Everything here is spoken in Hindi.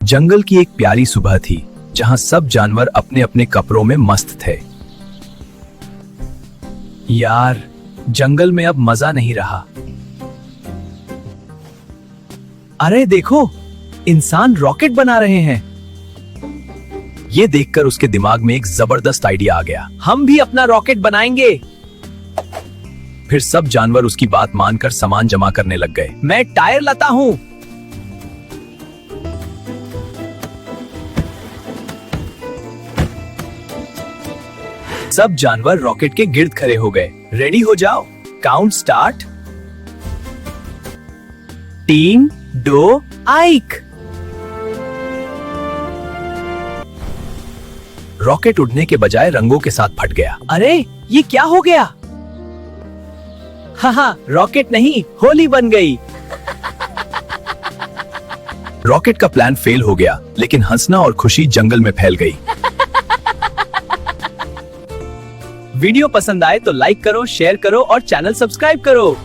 जंगल की एक प्यारी सुबह थी जहां सब जानवर अपने अपने कपड़ों में मस्त थे। यार, जंगल में अब मजा नहीं रहा। अरे देखो, इंसान रॉकेट बना रहे हैं। ये देखकर उसके दिमाग में एक जबरदस्त आइडिया आ गया। हम भी अपना रॉकेट बनाएंगे। फिर सब जानवर उसकी बात मानकर सामान जमा करने लग गए। मैं टायर लाता हूं। सब जानवर रॉकेट के गिर्द खड़े हो गए। रेडी हो जाओ, काउंट स्टार्ट। 3, 2, 1। रॉकेट उड़ने के बजाय रंगों के साथ फट गया। अरे, ये क्या हो गया? हाँ, रॉकेट नहीं, होली बन गई। रॉकेट का प्लान फेल हो गया, लेकिन हंसना और खुशी जंगल में फैल गई। वीडियो पसंद आए तो लाइक करो, शेयर करो और चैनल सब्सक्राइब करो।